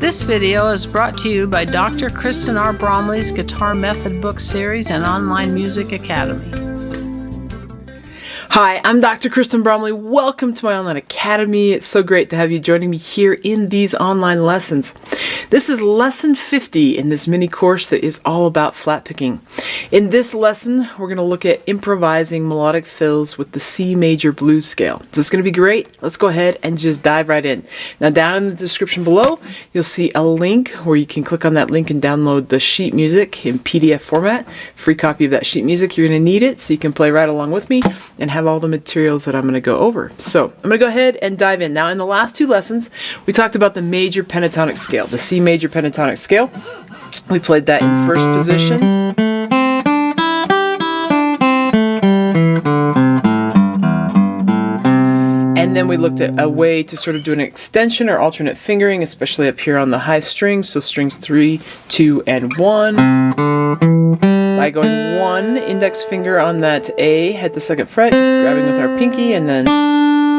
This video is brought to you by Dr. Kristen R. Bromley's Guitar Method Book Series and Online Music Academy. Hi, I'm Dr. Kristen Bromley. Welcome to my online academy. It's so great to have you joining me here in these online lessons. This is lesson 50 in this mini course that is all about flat picking. In this lesson, we're going to look at improvising melodic fills with the C major blues scale. So it's going to be great. Let's go ahead and just dive right in. Now down in the description below, you'll see a link where you can click on that link and download the sheet music in PDF format. Free copy of that sheet music. You're going to need it so you can play right along with me and have all the materials that I'm going to go over. So I'm going to go ahead and dive in. Now in the last two lessons, we talked about the major pentatonic scale, the C major pentatonic scale. We played that in first position. And then we looked at a way to sort of do an extension or alternate fingering, especially up here on the high strings. So strings 3, 2, and 1. By going one index finger on that A at the second fret, grabbing with our pinky, and then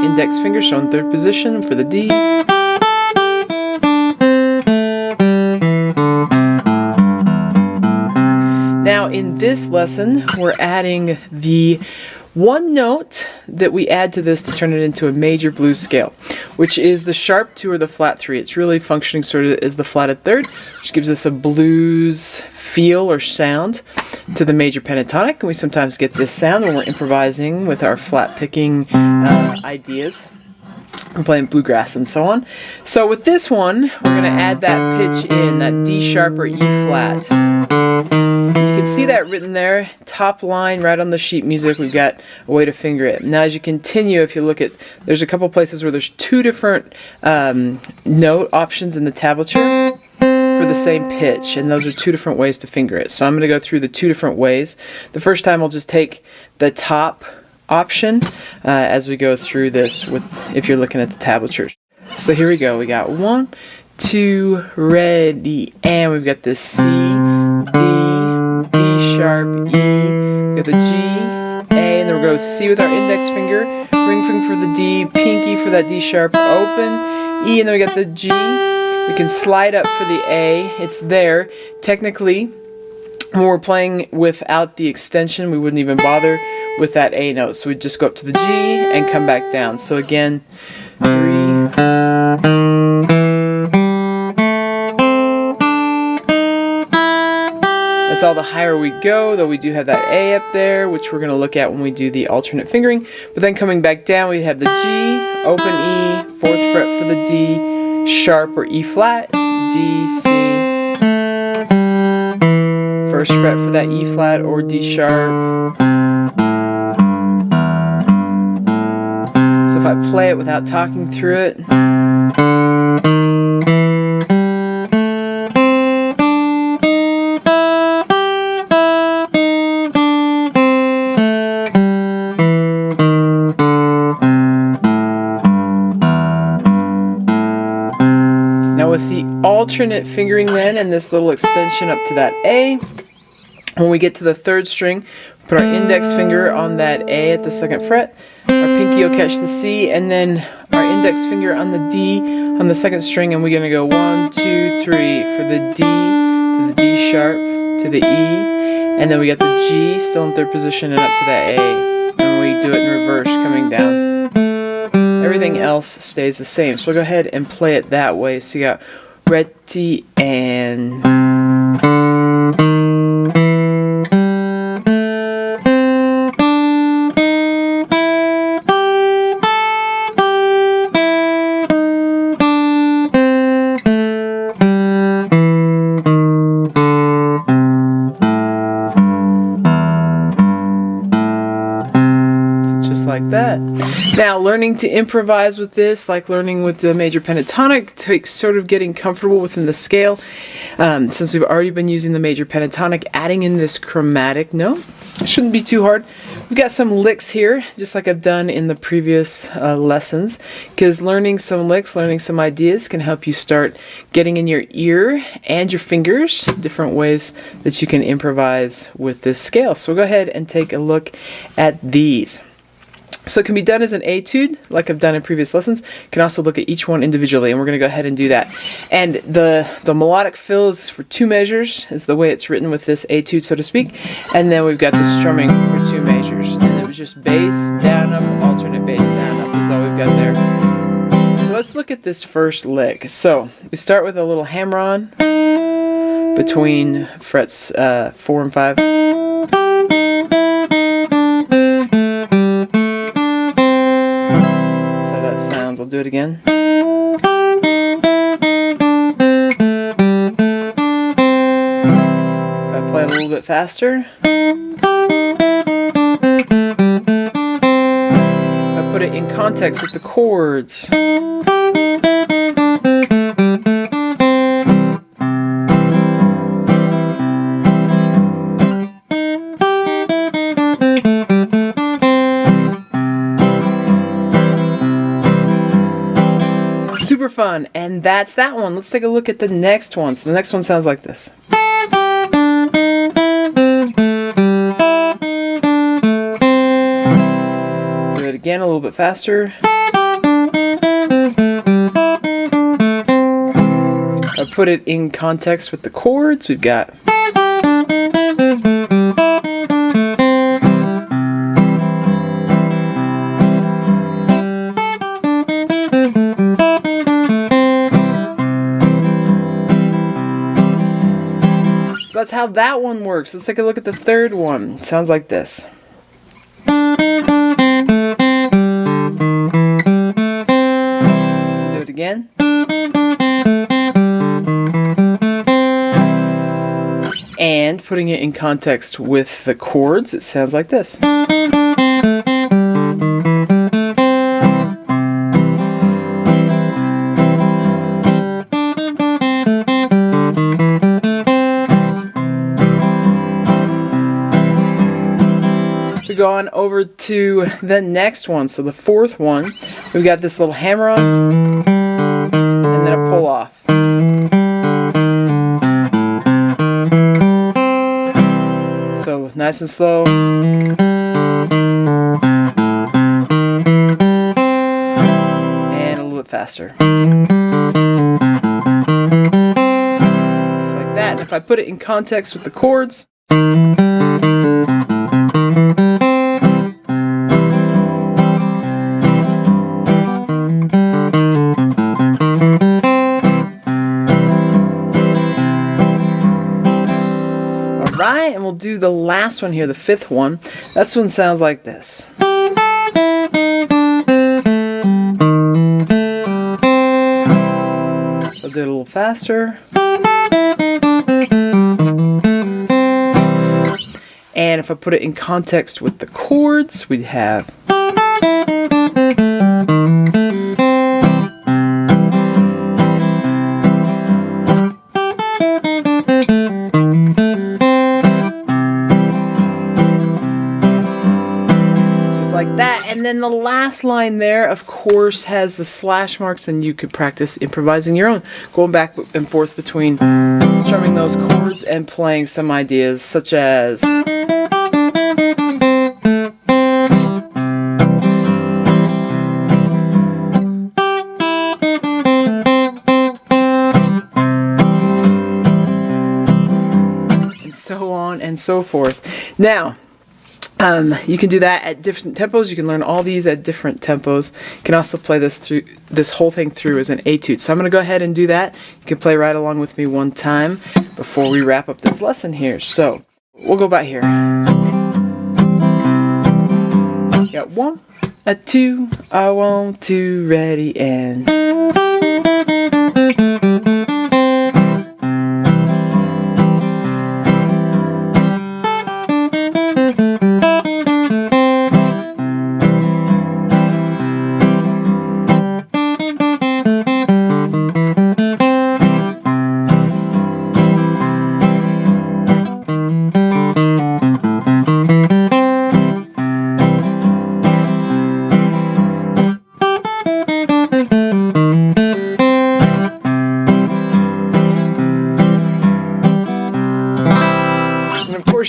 index finger shown third position for the D. Now in this lesson, we're adding the one note that we add to this to turn it into a major blues scale, which is the sharp 2 or the flat 3. It's really functioning sort of as the flatted third, which gives us a blues feel or sound to the major pentatonic. And we sometimes get this sound when we're improvising with our flat picking ideas. We're playing bluegrass and so on. So with this one, we're going to add that pitch in, that D sharp or E flat. You can see that written there, top line right on the sheet music. We've got a way to finger it. Now as you continue, if you look at, there's a couple places where there's two different note options in the tablature for the same pitch, and those are two different ways to finger it. So I'm going to go through the two different ways. The first time I'll just take the top option as we go through this with, if you're looking at the tablatures. So here we go. We got 1, 2, ready, and we've got the C, D, D sharp, E, we got the G, A, and then we're going to C with our index finger, ring finger for the D, pinky for that D sharp, open, E, and then we got the G. We can slide up for the A. It's there. Technically, when we're playing without the extension, we wouldn't even bother with that A note. So we'd just go up to the G and come back down. So again, 3. That's all the higher we go, though we do have that A up there, which we're going to look at when we do the alternate fingering. But then coming back down, we have the G, open E, 4th fret for the D, sharp or E flat, D, C, 1st fret for that E flat or D sharp. So if I play it without talking through it, with the alternate fingering then and this little extension up to that A, when we get to the 3rd string, put our index finger on that A at the 2nd fret, our pinky will catch the C, and then our index finger on the D on the 2nd string, and we're going to go 1, 2, 3 for the D to the D sharp to the E, and then we got the G still in 3rd position and up to that A, and we do it in reverse coming down. Everything else stays the same. So go ahead and play it that way. So you got ready and like that. Now, learning to improvise with this, like learning with the major pentatonic, takes sort of getting comfortable within the scale. Since we've already been using the major pentatonic, adding in this chromatic note shouldn't be too hard. We've got some licks here, just like I've done in the previous lessons, because learning some licks, learning some ideas can help you start getting in your ear and your fingers different ways that you can improvise with this scale. So we'll go ahead and take a look at these. So it can be done as an etude, like I've done in previous lessons. You can also look at each one individually, and we're going to go ahead and do that. And the melodic fill is for 2 measures, is the way it's written with this etude, so to speak. And then we've got the strumming for 2 measures. And it was just bass, down, up, alternate bass, down, up is all we've got there. So let's look at this first lick. So we start with a little hammer-on between frets 4 and 5. Sounds. I'll do it again. If I play a little bit faster, I put it in context with the chords. Super fun, and that's that one. Let's take a look at the next one. So the next one sounds like this. Do it again a little bit faster. I put it in context with the chords. We've got that's how that one works. Let's take a look at the third one. It sounds like this. Do it again. And putting it in context with the chords, it sounds like this. Go on over to the next one. So the fourth one, we've got this little hammer on and then a pull off. So nice and slow. And a little bit faster. Just like that. And if I put it in context with the chords, and we'll do the last one here, the fifth one. This one sounds like this. So I'll do it a little faster. And if I put it in context with the chords, we have like that. And then the last line there, of course, has the slash marks, and you could practice improvising your own, going back and forth between strumming those chords and playing some ideas such as and so on and so forth. Now, you can do that at different tempos. You can learn all these at different tempos. You can also play this whole thing through as an etude. So I'm going to go ahead and do that. You can play right along with me one time before we wrap up this lesson here. So we'll go back here. Got 1, a 2, a 1, 2, ready, and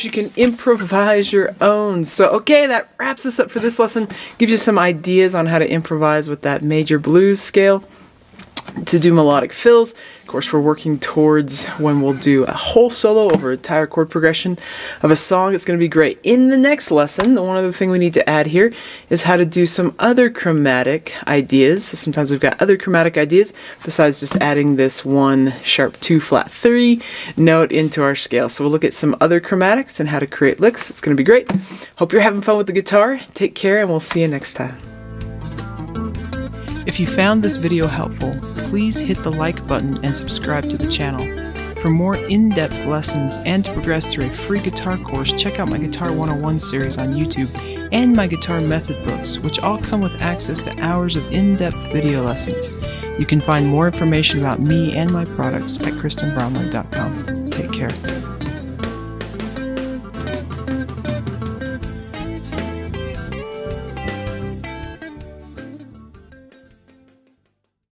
course, you can improvise your own. So, okay, that wraps us up for this lesson. Gives you some ideas on how to improvise with that major blues scale to do melodic fills. Of course, we're working towards when we'll do a whole solo over a entire chord progression of a song. It's going to be great. In the next lesson, the one other thing we need to add here is how to do some other chromatic ideas. So sometimes we've got other chromatic ideas besides just adding this one sharp 2 flat 3 note into our scale. So we'll look at some other chromatics and how to create licks. It's going to be great. Hope you're having fun with the guitar. Take care, and we'll see you next time. If you found this video helpful, please hit the like button and subscribe to the channel. For more in-depth lessons and to progress through a free guitar course, check out my Guitar 101 series on YouTube and my guitar method books, which all come with access to hours of in-depth video lessons. You can find more information about me and my products at KristenBromley.com. Take care.